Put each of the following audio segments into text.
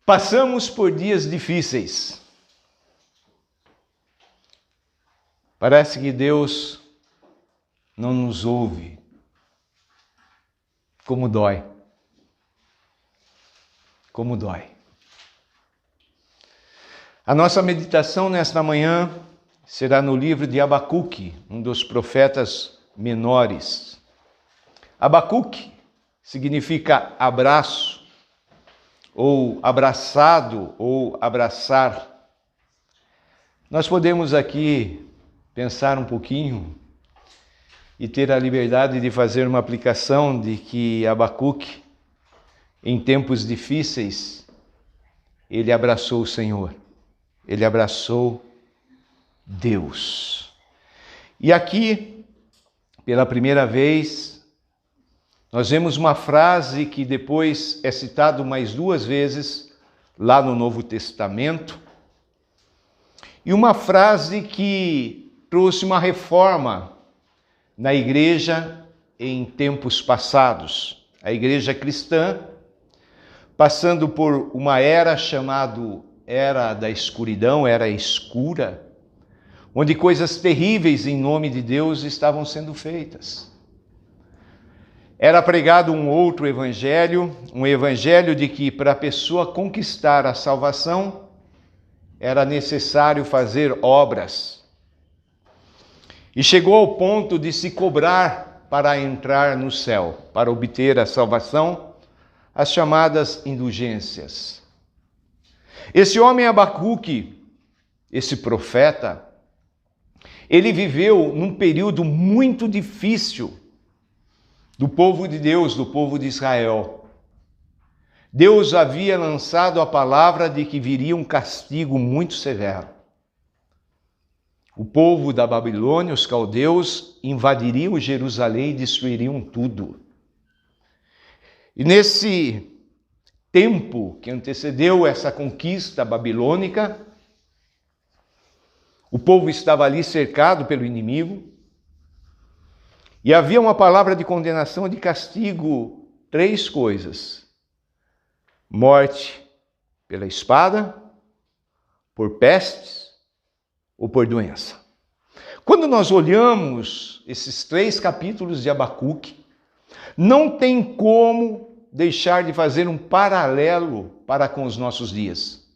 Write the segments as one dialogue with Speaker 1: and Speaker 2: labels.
Speaker 1: Passamos por dias difíceis. Parece que Deus não nos ouve. Como dói. Como dói. A nossa meditação nesta manhã será no livro de Abacuque, um dos profetas menores. Abacuque significa abraço, ou abraçado, ou abraçar. Nós podemos aqui pensar um pouquinho e ter a liberdade de fazer uma aplicação de que Abacuque, em tempos difíceis, ele abraçou o Senhor, ele abraçou Deus. E aqui, pela primeira vez, nós vemos uma frase que depois é citado mais duas vezes lá no Novo Testamento, e uma frase que trouxe uma reforma na igreja em tempos passados. A igreja cristã, passando por uma era chamada Era da Escuridão, Era Escura, onde coisas terríveis em nome de Deus estavam sendo feitas. Era pregado um outro evangelho, um evangelho de que para a pessoa conquistar a salvação era necessário fazer obras. E chegou ao ponto de se cobrar para entrar no céu, para obter a salvação, as chamadas indulgências. Esse homem Abacuque, esse profeta, ele viveu num período muito difícil do povo de Deus, do povo de Israel. Deus havia lançado a palavra de que viria um castigo muito severo. O povo da Babilônia, os caldeus, invadiriam Jerusalém e destruiriam tudo. E nesse tempo que antecedeu essa conquista babilônica, o povo estava ali cercado pelo inimigo, e havia uma palavra de condenação e de castigo, 3 coisas: morte pela espada, por pestes ou por doença. Quando nós olhamos esses 3 capítulos de Abacuque, não tem como deixar de fazer um paralelo para com os nossos dias.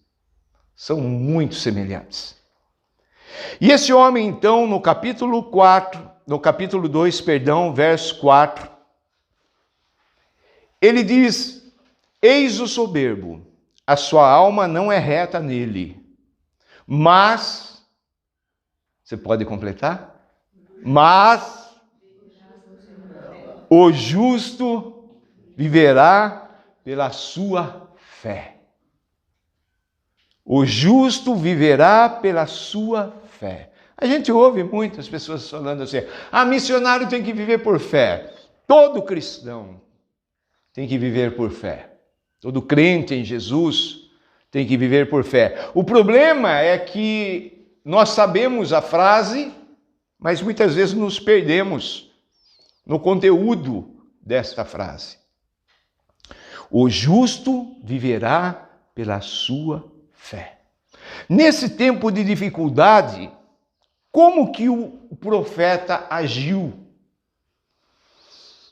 Speaker 1: São muito semelhantes. E esse homem, então, no capítulo 2, verso 4, ele diz: eis o soberbo, a sua alma não é reta nele, mas, você pode completar? Mas o justo viverá pela sua fé. O justo viverá pela sua fé. A gente ouve muitas pessoas falando assim: missionário tem que viver por fé. Todo cristão tem que viver por fé. Todo crente em Jesus tem que viver por fé. O problema é que nós sabemos a frase, mas muitas vezes nos perdemos no conteúdo desta frase. O justo viverá pela sua fé. Nesse tempo de dificuldade, como que o profeta agiu?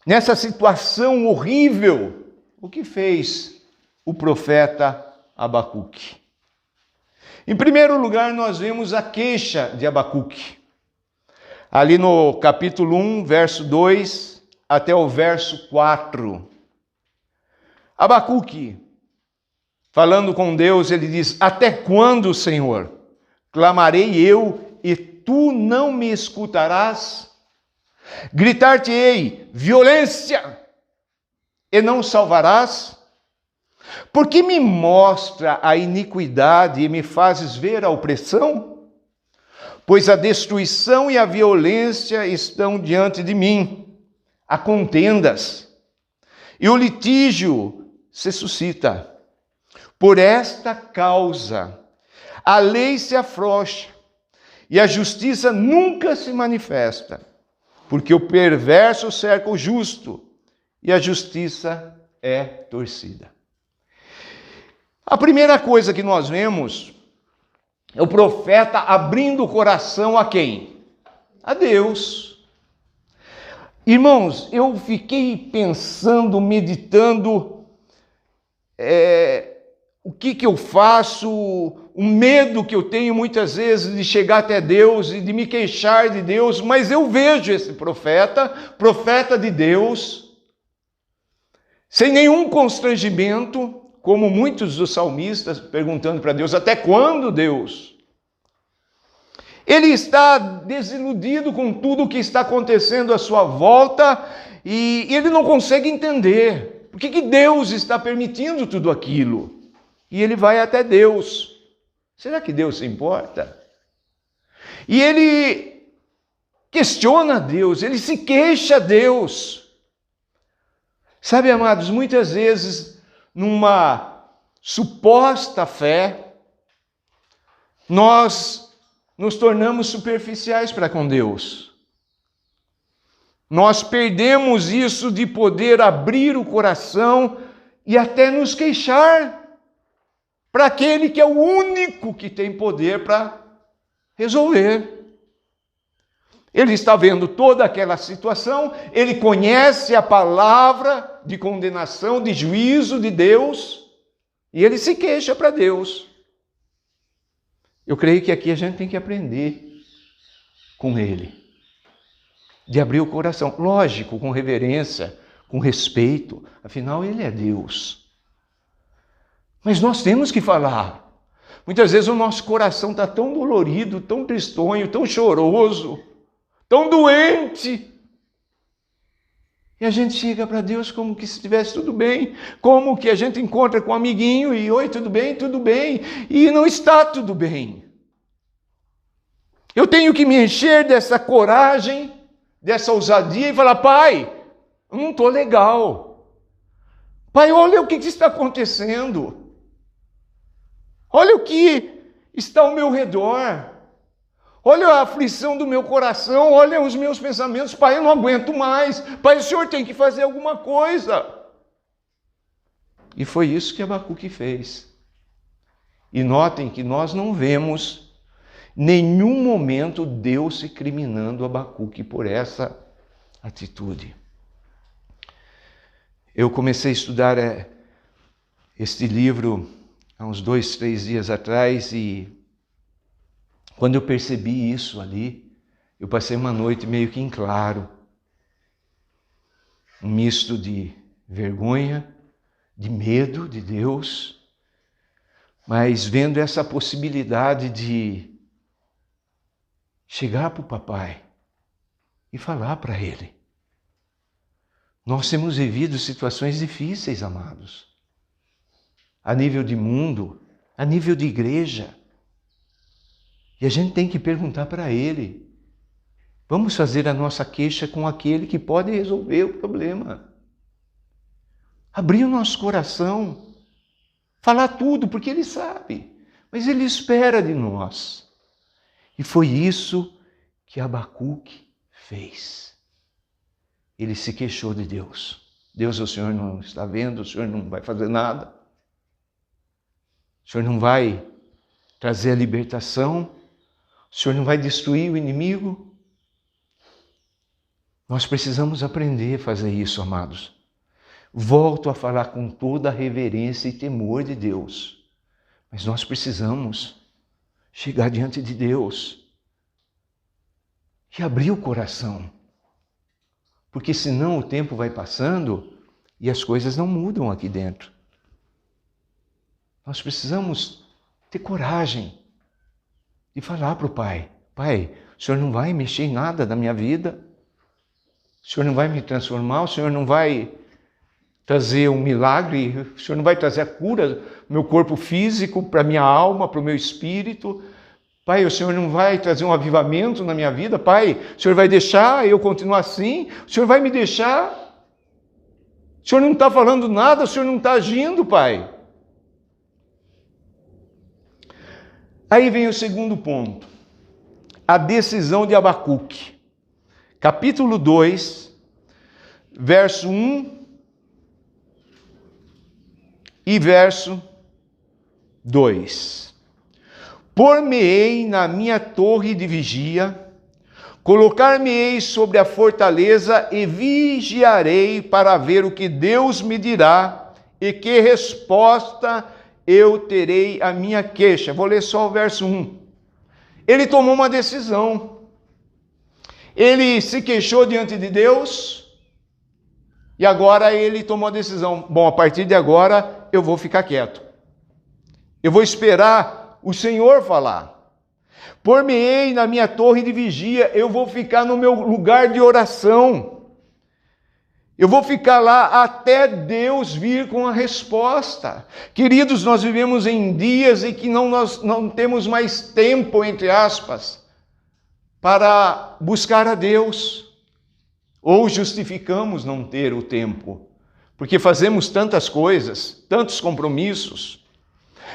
Speaker 1: Nessa situação horrível, o que fez o profeta Abacuque? Em primeiro lugar, nós vemos a queixa de Abacuque. Ali no capítulo 1, verso 2 até o verso 4. Abacuque, falando com Deus, ele diz: até quando, Senhor, clamarei eu e tu não me escutarás? Gritar-te-ei violência e não salvarás? Porque me mostra a iniquidade e me fazes ver a opressão? Pois a destruição e a violência estão diante de mim, há contendas, e o litígio se suscita. Por esta causa, a lei se afrouxa e a justiça nunca se manifesta, porque o perverso cerca o justo e a justiça é torcida. A primeira coisa que nós vemos é o profeta abrindo o coração a quem? A Deus. Irmãos, eu fiquei pensando, meditando, o que eu faço, o medo que eu tenho muitas vezes de chegar até Deus e de me queixar de Deus, mas eu vejo esse profeta de Deus, sem nenhum constrangimento, como muitos dos salmistas, perguntando para Deus, até quando, Deus? Ele está desiludido com tudo o que está acontecendo à sua volta e ele não consegue entender por que Deus está permitindo tudo aquilo. E ele vai até Deus. Será que Deus se importa? E ele questiona Deus, ele se queixa a Deus. Sabe, amados, muitas vezes, numa suposta fé, nós nos tornamos superficiais para com Deus. Nós perdemos isso de poder abrir o coração e até nos queixar para aquele que é o único que tem poder para resolver. Ele está vendo toda aquela situação, ele conhece a palavra de condenação, de juízo de Deus, e ele se queixa para Deus. Eu creio que aqui a gente tem que aprender com ele, de abrir o coração, lógico, com reverência, com respeito, afinal ele é Deus. Mas nós temos que falar. Muitas vezes o nosso coração está tão dolorido, tão tristonho, tão choroso, tão doente. E a gente chega para Deus como que se estivesse tudo bem, como que a gente encontra com um amiguinho e oi, tudo bem, e não está tudo bem. Eu tenho que me encher dessa coragem, dessa ousadia e falar, Pai, eu não estou legal. Pai, olha o que está acontecendo. Olha o que está ao meu redor. Olha a aflição do meu coração, olha os meus pensamentos. Pai, eu não aguento mais. Pai, o Senhor tem que fazer alguma coisa. E foi isso que Abacuque fez. E notem que nós não vemos nenhum momento Deus se criminando Abacuque por essa atitude. Eu comecei a estudar este livro há uns 2, 3 dias atrás e quando eu percebi isso ali, eu passei uma noite meio que em claro. Um misto de vergonha, de medo de Deus, mas vendo essa possibilidade de chegar para o papai e falar para ele. Nós temos vivido situações difíceis, amados. A nível de mundo, a nível de igreja. E a gente tem que perguntar para ele. Vamos fazer a nossa queixa com aquele que pode resolver o problema. Abrir o nosso coração. Falar tudo, porque ele sabe. Mas ele espera de nós. E foi isso que Abacuque fez. Ele se queixou de Deus. Deus, o Senhor não está vendo, o Senhor não vai fazer nada. O Senhor não vai trazer a libertação. O Senhor não vai destruir o inimigo. Nós precisamos aprender a fazer isso, amados. Volto a falar com toda a reverência e temor de Deus. Mas nós precisamos chegar diante de Deus e abrir o coração. Porque senão o tempo vai passando e as coisas não mudam aqui dentro. Nós precisamos ter coragem de falar para o Pai. Pai, o Senhor não vai mexer em nada da minha vida. O Senhor não vai me transformar. O Senhor não vai trazer um milagre. O Senhor não vai trazer a cura do meu corpo físico, para a minha alma, para o meu espírito. Pai, o Senhor não vai trazer um avivamento na minha vida. Pai, o Senhor vai deixar eu continuar assim? O Senhor vai me deixar? O Senhor não está falando nada, o Senhor não está agindo, Pai. Aí vem o segundo ponto. A decisão de Abacuque. Capítulo 2, verso 1 e verso 2. Pôr-me-ei na minha torre de vigia, colocar-me-ei sobre a fortaleza e vigiarei para ver o que Deus me dirá e que resposta eu terei à minha queixa. Vou ler só o verso 1. Ele tomou uma decisão. Ele se queixou diante de Deus e agora ele tomou a decisão. Bom, a partir de agora eu vou ficar quieto. Eu vou esperar o Senhor falar. Pôr-me-ei na minha torre de vigia, eu vou ficar no meu lugar de oração. Eu vou ficar lá até Deus vir com a resposta. Queridos, nós vivemos em dias em que nós não temos mais tempo, entre aspas, para buscar a Deus. Ou justificamos não ter o tempo, porque fazemos tantas coisas, tantos compromissos.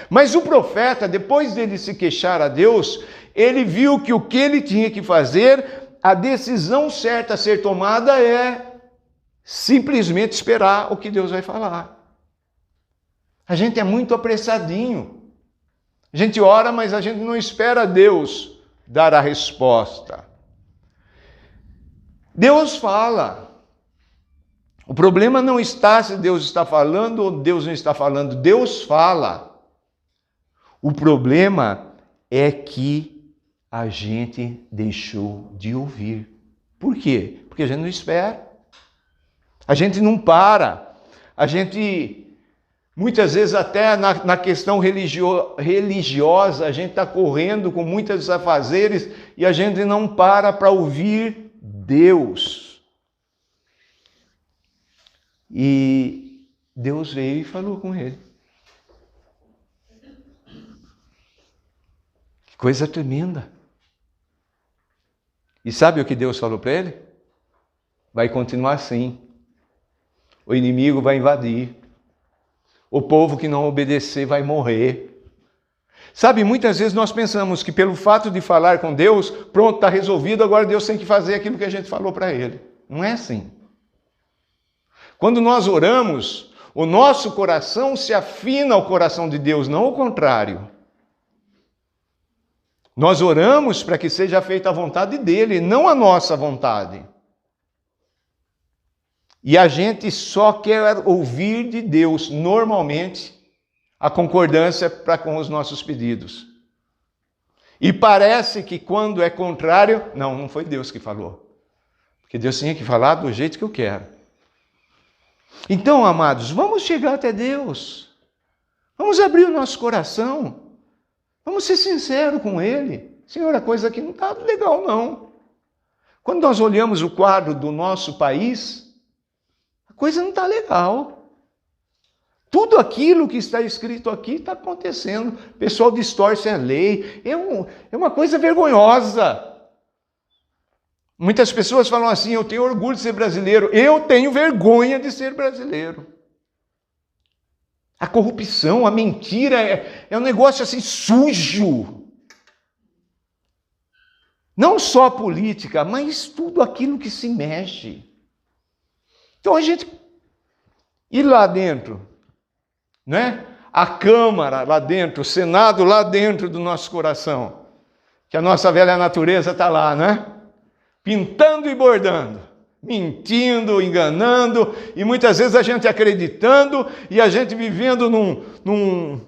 Speaker 1: Mas o profeta, depois dele se queixar a Deus, ele viu que o que ele tinha que fazer, a decisão certa a ser tomada é simplesmente esperar o que Deus vai falar. A gente é muito apressadinho. A gente ora, mas a gente não espera Deus dar a resposta. Deus fala. O problema não está se Deus está falando ou Deus não está falando. Deus fala. O problema é que a gente deixou de ouvir. Por quê? Porque a gente não espera. A gente não para. A gente, muitas vezes até na questão religiosa, a gente está correndo com muitos afazeres e a gente não para ouvir Deus. E Deus veio e falou com ele. Que coisa tremenda. E sabe o que Deus falou para ele? Vai continuar assim. O inimigo vai invadir. O povo que não obedecer vai morrer. Sabe, muitas vezes nós pensamos que pelo fato de falar com Deus, pronto, está resolvido, agora Deus tem que fazer aquilo que a gente falou para ele. Não é assim. Quando nós oramos, o nosso coração se afina ao coração de Deus, não o contrário. Nós oramos para que seja feita a vontade dele, não a nossa vontade. E a gente só quer ouvir de Deus, normalmente, a concordância para com os nossos pedidos. E parece que quando é contrário, não foi Deus que falou. Porque Deus tinha que falar do jeito que eu quero. Então, amados, vamos chegar até Deus. Vamos abrir o nosso coração. Vamos ser sinceros com Ele. Senhor, a coisa aqui não está legal, não. Quando nós olhamos o quadro do nosso país, a coisa não está legal. Tudo aquilo que está escrito aqui está acontecendo. O pessoal distorce a lei. É uma coisa vergonhosa. Muitas pessoas falam assim, eu tenho orgulho de ser brasileiro. Eu tenho vergonha de ser brasileiro. A corrupção, a mentira é um negócio assim sujo. Não só a política, mas tudo aquilo que se mexe. Então a gente ir lá dentro, né? A Câmara lá dentro, o Senado lá dentro do nosso coração, que a nossa velha natureza está lá, né? Pintando e bordando, mentindo, enganando, e muitas vezes a gente acreditando e a gente vivendo num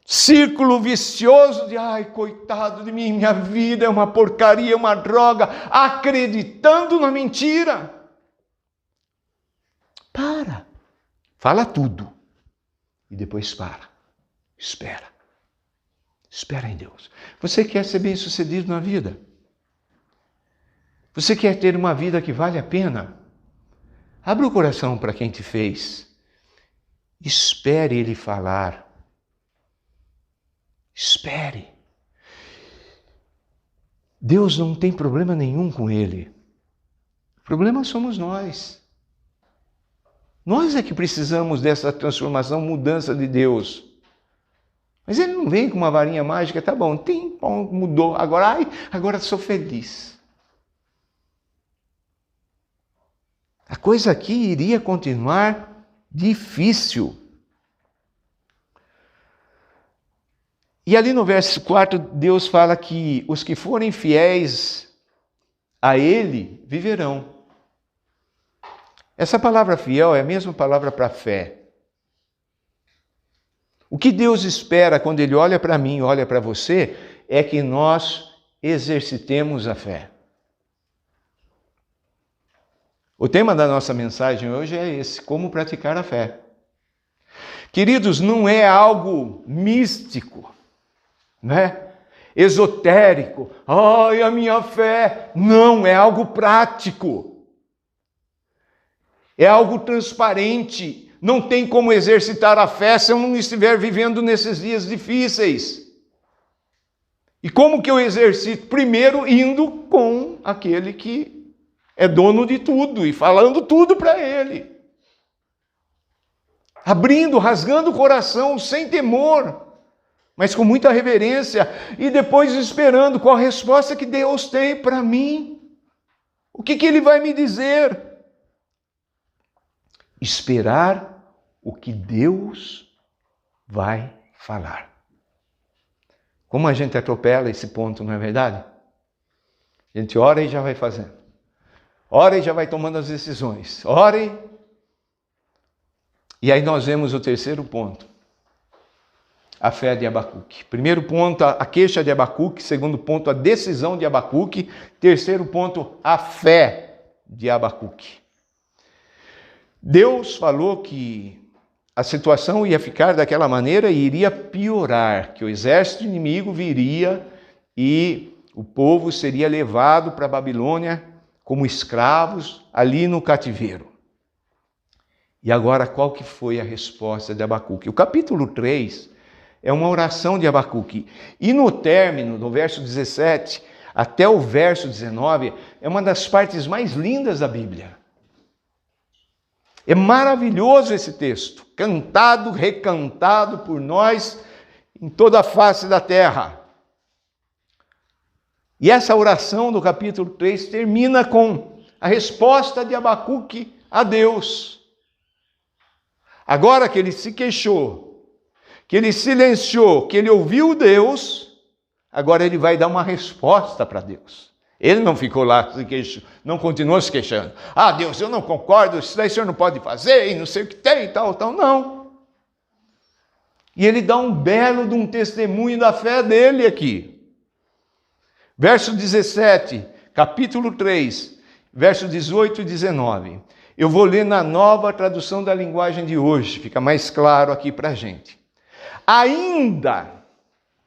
Speaker 1: círculo vicioso de, ai, coitado de mim, minha vida é uma porcaria, uma droga, acreditando na mentira. Para, fala tudo e depois para, espera em Deus. Você quer ser bem-sucedido na vida? Você quer ter uma vida que vale a pena? Abra o coração para quem te fez. Espere Ele falar. Espere. Deus não tem problema nenhum com Ele. O problema somos nós. Nós é que precisamos dessa transformação, mudança de Deus. Mas Ele não vem com uma varinha mágica, tá bom, mudou, agora sou feliz. A coisa aqui iria continuar difícil. E ali no verso 4, Deus fala que os que forem fiéis a Ele viverão. Essa palavra fiel é a mesma palavra para fé. O que Deus espera quando Ele olha para mim, olha para você, é que nós exercitemos a fé. O tema da nossa mensagem hoje é esse: como praticar a fé. Queridos, não é algo místico, né? Esotérico. Ai, a minha fé. Não, é algo prático. É algo transparente. Não tem como exercitar a fé se eu não estiver vivendo nesses dias difíceis. E como que eu exercito? Primeiro, indo com aquele que é dono de tudo e falando tudo para ele. Abrindo, rasgando o coração, sem temor, mas com muita reverência, e depois esperando qual a resposta que Deus tem para mim. O que Ele vai me dizer? Esperar o que Deus vai falar. Como a gente atropela esse ponto, não é verdade? A gente ora e já vai fazendo. Ora e já vai tomando as decisões. Ore. E aí nós vemos o terceiro ponto. A fé de Abacuque. Primeiro ponto, a queixa de Abacuque. Segundo ponto, a decisão de Abacuque. Terceiro ponto, a fé de Abacuque. Deus falou que a situação ia ficar daquela maneira e iria piorar, que o exército inimigo viria e o povo seria levado para a Babilônia como escravos ali no cativeiro. E agora, qual que foi a resposta de Abacuque? O capítulo 3 é uma oração de Abacuque. E no término, do verso 17 até o verso 19, é uma das partes mais lindas da Bíblia. É maravilhoso esse texto, cantado, recantado por nós em toda a face da terra. E essa oração do capítulo 3 termina com a resposta de Abacuque a Deus. Agora que ele se queixou, que ele silenciou, que ele ouviu Deus, agora ele vai dar uma resposta para Deus. Ele não ficou lá se queixando, não continuou se queixando. Ah, Deus, eu não concordo, isso daí o senhor não pode fazer, e não sei o que tem e tal, não. E ele dá um belo de um testemunho da fé dele aqui. Verso 17, capítulo 3, verso 18 e 19. Eu vou ler na nova tradução da linguagem de hoje, fica mais claro aqui para a gente. Ainda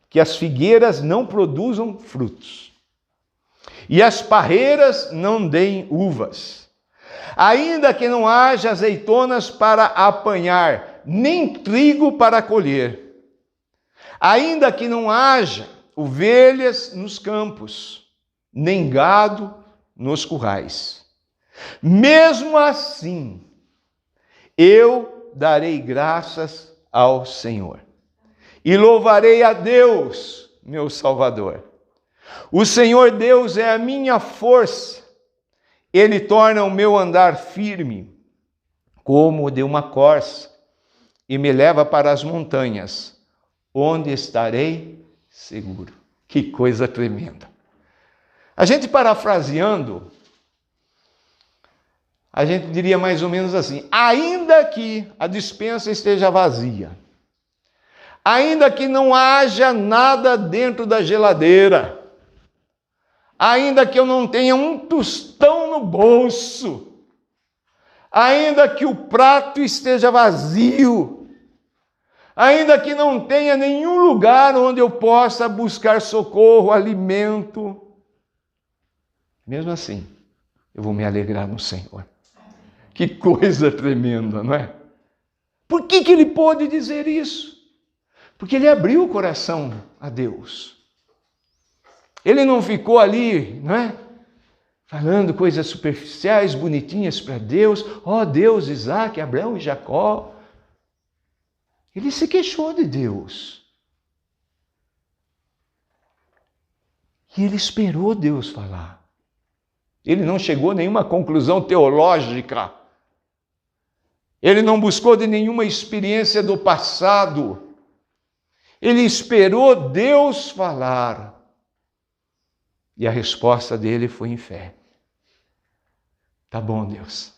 Speaker 1: que as figueiras não produzam frutos, e as parreiras não deem uvas, ainda que não haja azeitonas para apanhar, nem trigo para colher, ainda que não haja ovelhas nos campos, nem gado nos currais. Mesmo assim, eu darei graças ao Senhor e louvarei a Deus, meu Salvador. O Senhor Deus é a minha força, Ele torna o meu andar firme, como o de uma corça, e me leva para as montanhas, onde estarei seguro. Que coisa tremenda. A gente parafraseando, a gente diria mais ou menos assim: ainda que a despensa esteja vazia, ainda que não haja nada dentro da geladeira, ainda que eu não tenha um tostão no bolso, ainda que o prato esteja vazio, ainda que não tenha nenhum lugar onde eu possa buscar socorro, alimento, mesmo assim, eu vou me alegrar no Senhor. Que coisa tremenda, não é? Por que ele pôde dizer isso? Porque ele abriu o coração a Deus. Ele não ficou ali, não é? Falando coisas superficiais, bonitinhas para Deus. Ó Deus, Isaac, Abraão e Jacó. Ele se queixou de Deus. E ele esperou Deus falar. Ele não chegou a nenhuma conclusão teológica. Ele não buscou de nenhuma experiência do passado. Ele esperou Deus falar. E a resposta dele foi em fé. Tá bom, Deus.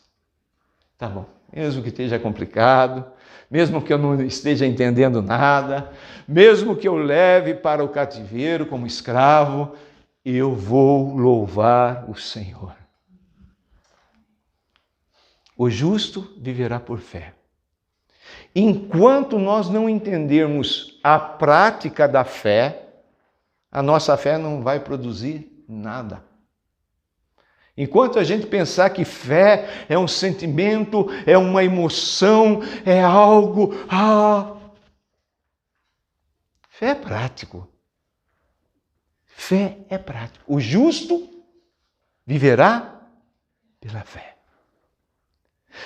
Speaker 1: Tá bom. Mesmo que esteja complicado, mesmo que eu não esteja entendendo nada, mesmo que eu leve para o cativeiro como escravo, eu vou louvar o Senhor. O justo viverá por fé. Enquanto nós não entendermos a prática da fé, a nossa fé não vai produzir nada. Enquanto a gente pensar que fé é um sentimento, é uma emoção, é algo... Fé é prático. Fé é prático. O justo viverá pela fé.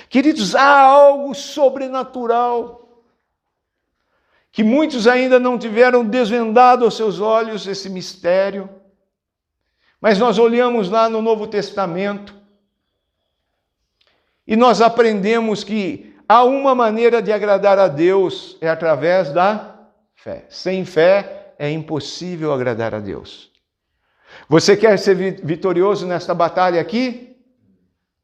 Speaker 1: Queridos, há algo sobrenatural que muitos ainda não tiveram desvendado aos seus olhos esse mistério. Mas nós olhamos lá no Novo Testamento e nós aprendemos que há uma maneira de agradar a Deus, é através da fé. Sem fé é impossível agradar a Deus. Você quer ser vitorioso nesta batalha aqui?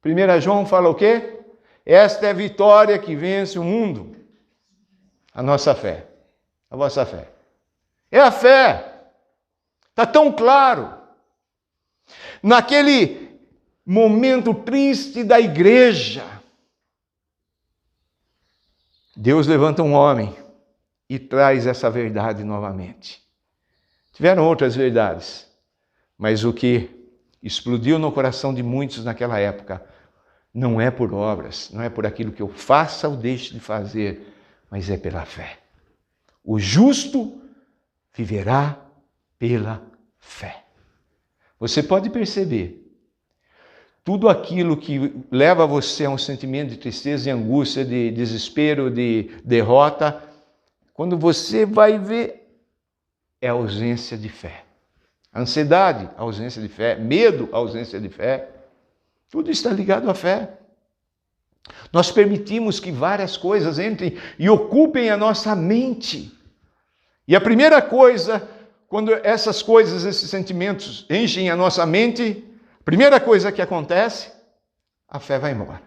Speaker 1: 1 João fala o quê? Esta é a vitória que vence o mundo. A nossa fé. A vossa fé. É a fé. Está tão claro. Naquele momento triste da igreja, Deus levanta um homem e traz essa verdade novamente. Tiveram outras verdades, mas o que explodiu no coração de muitos naquela época não é por obras, não é por aquilo que eu faça ou deixe de fazer, mas é pela fé. O justo viverá pela fé. Você pode perceber, tudo aquilo que leva você a um sentimento de tristeza, de angústia, de desespero, de derrota, quando você vai ver, é ausência de fé. Ansiedade, ausência de fé. Medo, ausência de fé. Tudo está ligado à fé. Nós permitimos que várias coisas entrem e ocupem a nossa mente. E a primeira coisa, quando essas coisas, esses sentimentos enchem a nossa mente, a primeira coisa que acontece, a fé vai embora.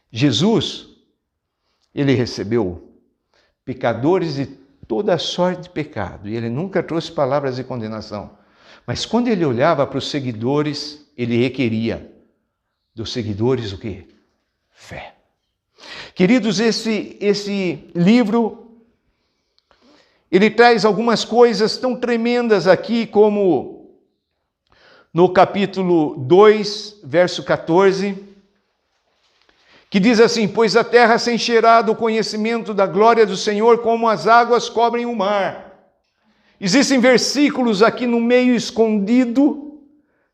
Speaker 1: Jesus, ele recebeu pecadores de toda sorte de pecado, e ele nunca trouxe palavras de condenação. Mas quando ele olhava para os seguidores, ele requeria dos seguidores o quê? Fé. Queridos, esse livro, ele traz algumas coisas tão tremendas aqui, como no capítulo 2, verso 14, que diz assim: pois a terra se encherá do conhecimento da glória do Senhor, como as águas cobrem o mar. Existem versículos aqui no meio escondido,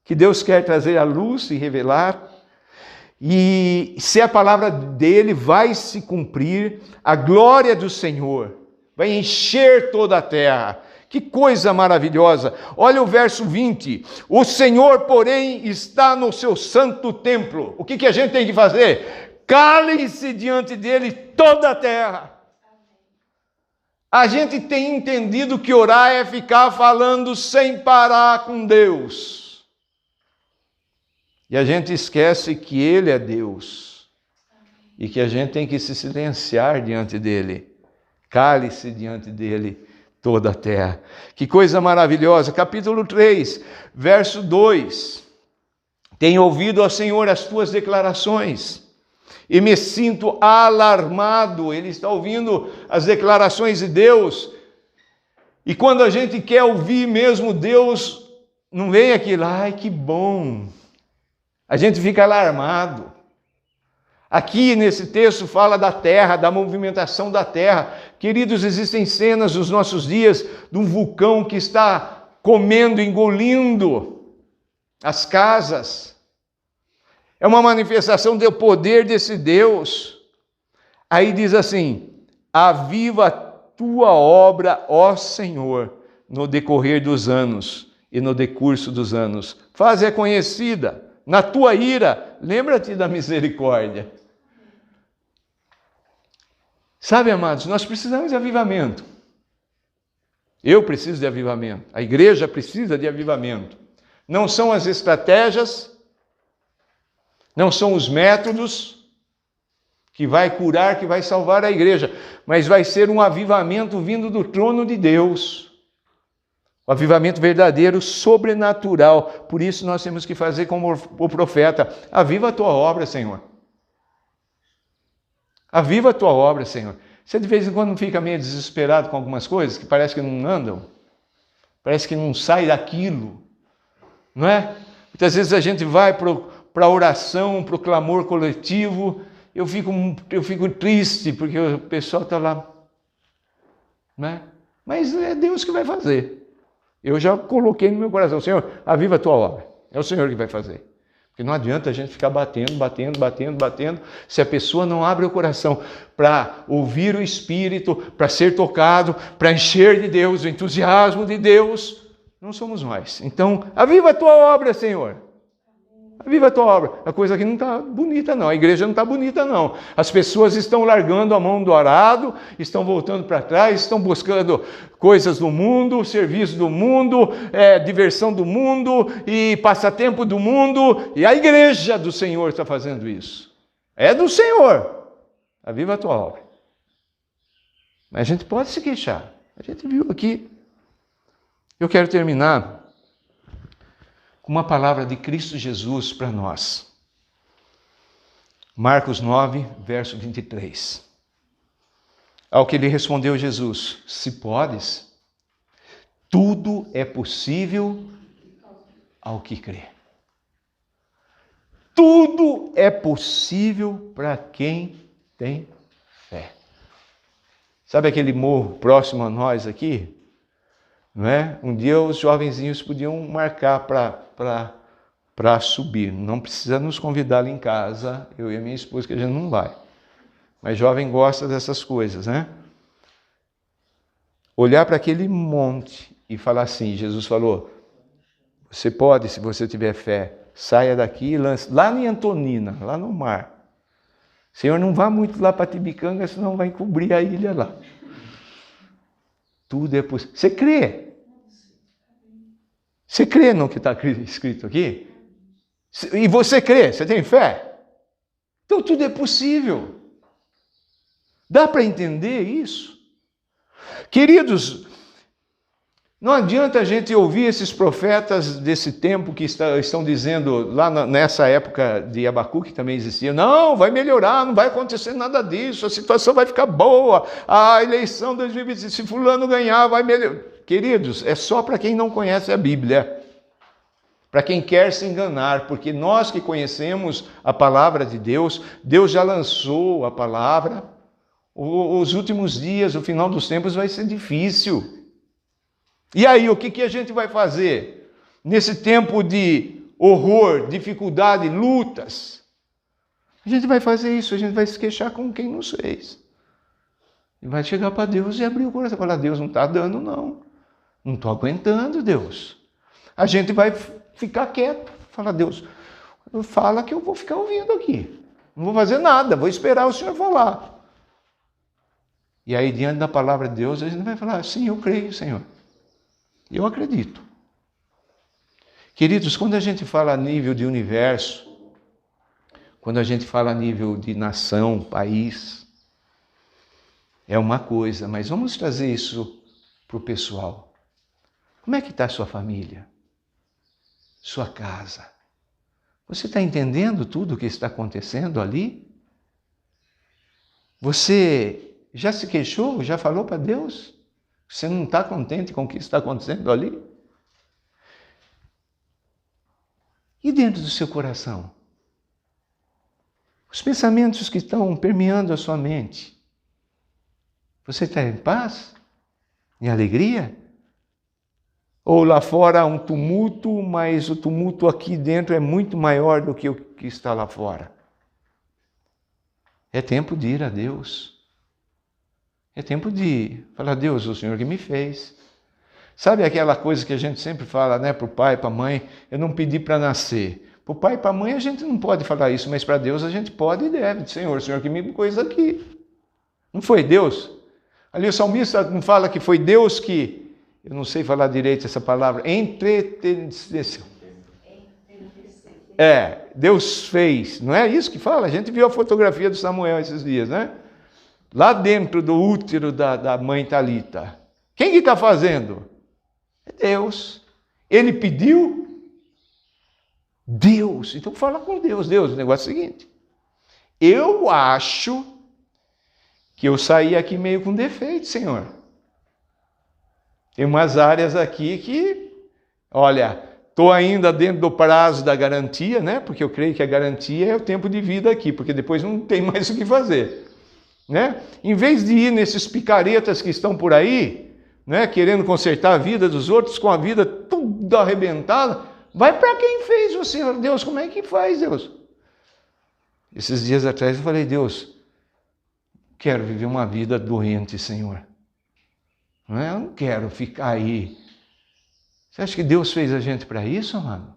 Speaker 1: que Deus quer trazer à luz e revelar, e se a palavra dele vai se cumprir, a glória do Senhor vai encher toda a terra. Que coisa maravilhosa! Olha o verso 20. O Senhor, porém, está no seu santo templo. O que a gente tem que fazer? Cale-se diante dele toda a terra. A gente tem entendido que orar é ficar falando sem parar com Deus. E a gente esquece que Ele é Deus. E que a gente tem que se silenciar diante dele. Cale-se diante dele toda a terra. Que coisa maravilhosa. Capítulo 3, verso 2. Tenho ouvido, ó Senhor, as tuas declarações e me sinto alarmado. Ele está ouvindo as declarações de Deus. E quando a gente quer ouvir mesmo Deus, não vem aquilo, ai que bom. A gente fica alarmado. Aqui nesse texto fala da terra, da movimentação da terra. Queridos, existem cenas nos nossos dias de um vulcão que está comendo, engolindo as casas. É uma manifestação do poder desse Deus. Aí diz assim: aviva a tua obra, ó Senhor, no decorrer dos anos e no decurso dos anos. Faze-a conhecida. Na tua ira, lembra-te da misericórdia. Sabe, amados, nós precisamos de avivamento. Eu preciso de avivamento. A igreja precisa de avivamento. Não são as estratégias, não são os métodos que vai curar, que vai salvar a igreja, mas vai ser um avivamento vindo do trono de Deus. O avivamento verdadeiro, sobrenatural. Por isso nós temos que fazer como o profeta: aviva a tua obra, Senhor. Aviva a tua obra, Senhor. Você de vez em quando fica meio desesperado com algumas coisas que parece que não andam, parece que não sai daquilo, não é? Muitas vezes a gente vai para a oração, para o clamor coletivo, eu fico triste porque o pessoal está lá, não é? Mas é Deus que vai fazer. Eu já coloquei no meu coração: Senhor, aviva a tua obra. É o Senhor que vai fazer. Porque não adianta a gente ficar batendo, se a pessoa não abre o coração para ouvir o Espírito, para ser tocado, para encher de Deus, o entusiasmo de Deus, não somos nós. Então, aviva a tua obra, Senhor. Aviva a tua obra. A coisa aqui não está bonita, não. A igreja não está bonita, não. As pessoas estão largando a mão do arado, estão voltando para trás, estão buscando coisas do mundo, serviço do mundo, diversão do mundo e passatempo do mundo. E a igreja do Senhor está fazendo isso. É do Senhor. Aviva a tua obra. Mas a gente pode se queixar. A gente viu aqui. Eu quero terminar com uma palavra de Cristo Jesus para nós. Marcos 9, verso 23. Ao que lhe respondeu Jesus: se podes, tudo é possível ao que crê. Tudo é possível para quem tem fé. Sabe aquele morro próximo a nós aqui? Não é? Um dia os jovenzinhos podiam marcar para subir. Não precisa nos convidar ali em casa, eu e a minha esposa, que a gente não vai. Mas jovem gosta dessas coisas, né? Olhar para aquele monte e falar assim: Jesus falou, você pode, se você tiver fé, saia daqui e lance lá em Antonina, lá no mar. Senhor, não vá muito lá para Tibicanga, senão vai encobrir a ilha lá. Tudo é possível. Você crê? Você crê no que está escrito aqui? E você crê? Você tem fé? Então tudo é possível. Dá para entender isso? Queridos, não adianta a gente ouvir esses profetas desse tempo que estão dizendo, lá nessa época de Abacuque também existia: não, vai melhorar, não vai acontecer nada disso, a situação vai ficar boa, a eleição 2020, se fulano ganhar, vai melhorar. Queridos, é só para quem não conhece a Bíblia, para quem quer se enganar, porque nós que conhecemos a palavra de Deus, Deus já lançou a palavra. Os últimos dias, o final dos tempos vai ser difícil. E aí, o que a gente vai fazer nesse tempo de horror, dificuldade, lutas? A gente vai fazer isso, a gente vai se queixar com quem nos fez. E vai chegar para Deus e abrir o coração e falar: Deus, não está dando, não. Não estou aguentando, Deus. A gente vai ficar quieto, falar: Deus, fala que eu vou ficar ouvindo aqui. Não vou fazer nada, vou esperar o Senhor falar. E aí, diante da palavra de Deus, a gente vai falar: sim, eu creio, Senhor. Eu acredito. Queridos, quando a gente fala a nível de universo, quando a gente fala a nível de nação, país, é uma coisa, mas vamos trazer isso para o pessoal. Como é que está a sua família? Sua casa? Você está entendendo tudo o que está acontecendo ali? Você já se queixou? Já falou para Deus? Você não está contente com o que está acontecendo ali? E dentro do seu coração? Os pensamentos que estão permeando a sua mente. Você está em paz? Em alegria? Ou lá fora há um tumulto, mas o tumulto aqui dentro é muito maior do que o que está lá fora? É tempo de ir a Deus. É tempo de falar: Deus, o Senhor que me fez. Sabe aquela coisa que a gente sempre fala, né, para o pai, para a mãe: eu não pedi para nascer. Para o pai e para a mãe a gente não pode falar isso, mas para Deus a gente pode e deve. Senhor, o Senhor que me pôs aqui. Não foi Deus? Ali o salmista não fala que foi Deus que eu não sei falar direito essa palavra, entretenimento. Deus fez, não é isso que fala? A gente viu a fotografia do Samuel esses dias, né? Lá dentro do útero da mãe Talita. Quem que está fazendo? É Deus. Ele pediu? Deus. Então fala com Deus. Deus, o negócio é o seguinte. Eu acho que eu saí aqui meio com defeito, Senhor. Tem umas áreas aqui que, olha, estou ainda dentro do prazo da garantia, né? Porque eu creio que a garantia é o tempo de vida aqui, porque depois não tem mais o que fazer, né? Em vez de ir nesses picaretas que estão por aí, né? Querendo consertar a vida dos outros com a vida tudo arrebentada, vai para quem fez você. Deus, como é que faz, Deus? Esses dias atrás eu falei, Deus, quero viver uma vida doente, Senhor. Eu não quero ficar aí. Você acha que Deus fez a gente para isso, amado?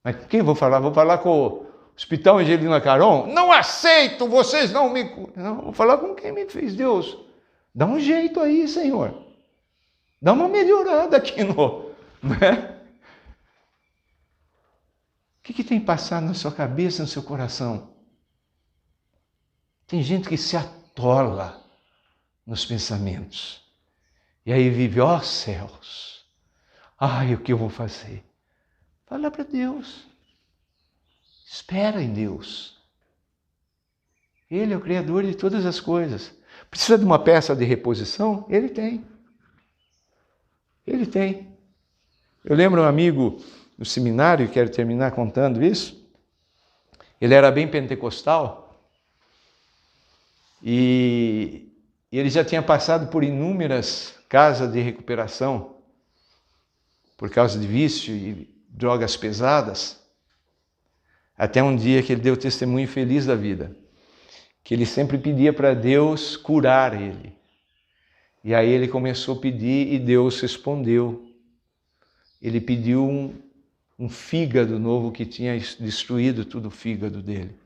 Speaker 1: Mas com quem vou falar? Vou falar com o Hospital Angelina Caron? Não aceito, vocês não me... Não, vou falar com quem me fez, Deus. Dá um jeito aí, Senhor. Dá uma melhorada aqui no... Né? O que tem passado na sua cabeça, no seu coração? Tem gente que se atola nos pensamentos. E aí vive, ó céus, ai, o que eu vou fazer? Fala para Deus. Espera em Deus. Ele é o Criador de todas as coisas. Precisa de uma peça de reposição? Ele tem. Ele tem. Eu lembro um amigo no seminário, quero terminar contando isso. Ele era bem pentecostal. E ele já tinha passado por inúmeras casas de recuperação por causa de vício e drogas pesadas, até um dia que ele deu testemunho feliz da vida, que ele sempre pedia para Deus curar ele. E aí ele começou a pedir e Deus respondeu. Ele pediu um fígado novo que tinha destruído todo o fígado dele.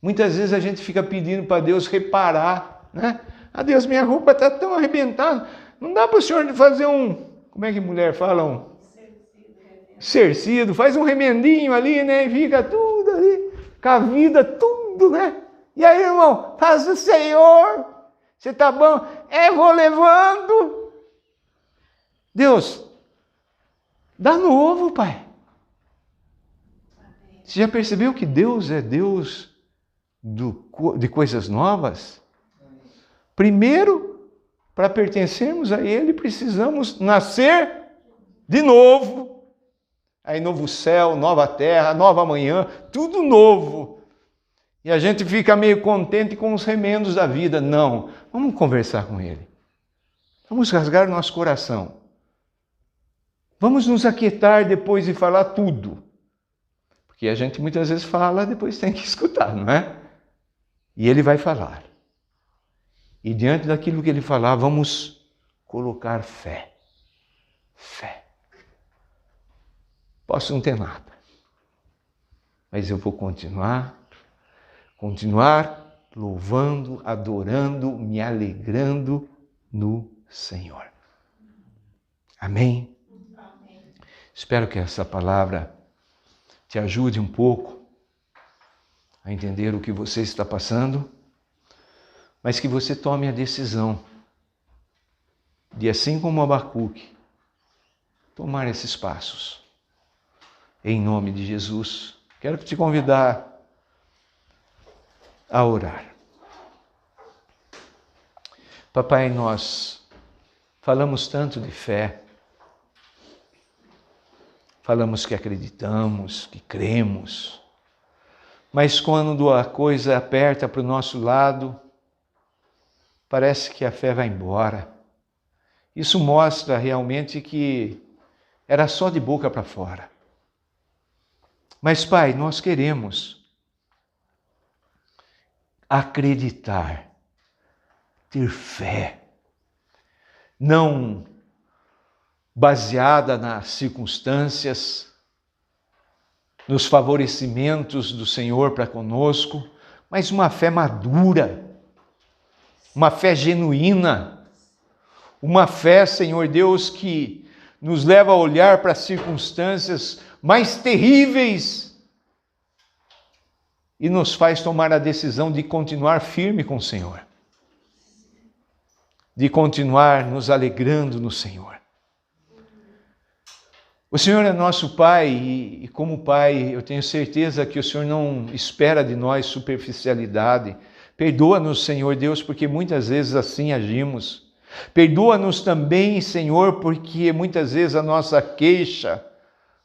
Speaker 1: Muitas vezes a gente fica pedindo para Deus reparar, né? Ah, Deus, minha roupa está tão arrebentada, não dá para o Senhor fazer como é que mulher fala? Cercido, faz um remendinho ali, né? E fica tudo ali, com a vida, tudo, né? E aí, irmão, faz o Senhor, você tá bom? Vou levando. Deus, dá novo, Pai. Você já percebeu que Deus é Deus de coisas novas? Primeiro, para pertencermos a Ele, precisamos nascer de novo. Aí novo céu, nova terra, nova manhã, tudo novo. E a gente fica meio contente com os remendos da vida. Não, vamos conversar com Ele. Vamos rasgar nosso coração. Vamos nos aquietar depois de falar tudo. Porque a gente muitas vezes fala, depois tem que escutar, não é? E Ele vai falar. E diante daquilo que Ele falar, vamos colocar fé. Fé. Posso não ter nada, mas eu vou continuar louvando, adorando, me alegrando no Senhor. Amém? Amém. Espero que essa palavra te ajude um pouco a entender o que você está passando, mas que você tome a decisão de, assim como Abacuque, tomar esses passos. Em nome de Jesus, quero te convidar a orar. Papai, nós falamos tanto de fé, falamos que acreditamos, que cremos, mas quando a coisa aperta para o nosso lado, parece que a fé vai embora. Isso mostra realmente que era só de boca para fora. Mas, Pai, nós queremos acreditar, ter fé, não baseada nas circunstâncias, nos favorecimentos do Senhor para conosco, mas uma fé madura, uma fé genuína, Uma fé, Senhor Deus, que nos leva a olhar para as circunstâncias mais terríveis e nos faz tomar a decisão de continuar firme com o Senhor, de continuar nos alegrando no Senhor. O Senhor é nosso Pai e como Pai, eu tenho certeza que o Senhor não espera de nós superficialidade. Perdoa-nos, Senhor Deus, porque muitas vezes assim agimos. Perdoa-nos também, Senhor, porque muitas vezes a nossa queixa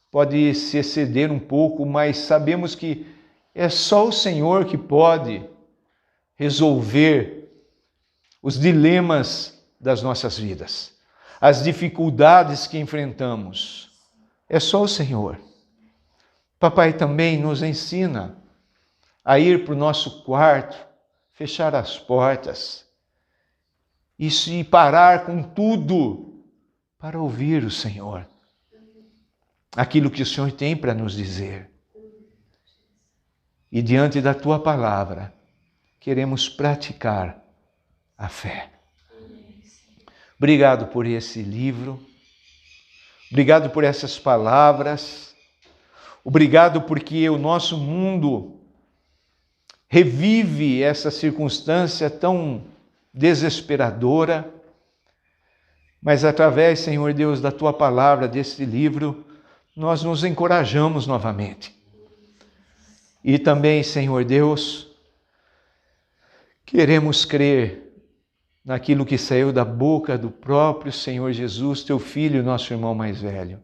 Speaker 1: pode se exceder um pouco, mas sabemos que é só o Senhor que pode resolver os dilemas das nossas vidas, as dificuldades que enfrentamos. É só o Senhor. Papai também nos ensina a ir para o nosso quarto, fechar as portas e parar com tudo para ouvir o Senhor. Aquilo que o Senhor tem para nos dizer. E diante da Tua palavra, queremos praticar a fé. Obrigado por esse livro. Obrigado por essas palavras. Obrigado porque o nosso mundo revive essa circunstância tão desesperadora. Mas através, Senhor Deus, da Tua palavra, desse livro, nós nos encorajamos novamente. E também, Senhor Deus, queremos crer naquilo que saiu da boca do próprio Senhor Jesus, Teu Filho, nosso irmão mais velho.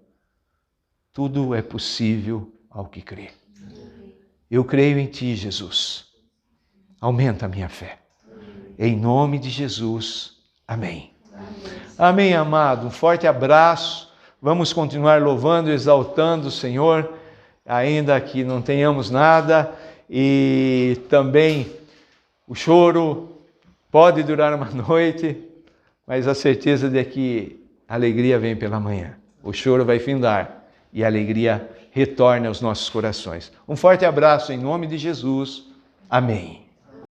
Speaker 1: Tudo é possível ao que crê. Eu creio em Ti, Jesus. Aumenta a minha fé. Em nome de Jesus. Amém. Amém, amado. Um forte abraço. Vamos continuar louvando e exaltando o Senhor, ainda que não tenhamos nada. E também o choro pode durar uma noite, mas a certeza de que a alegria vem pela manhã. O choro vai findar e a alegria retorna aos nossos corações. Um forte abraço em nome de Jesus. Amém.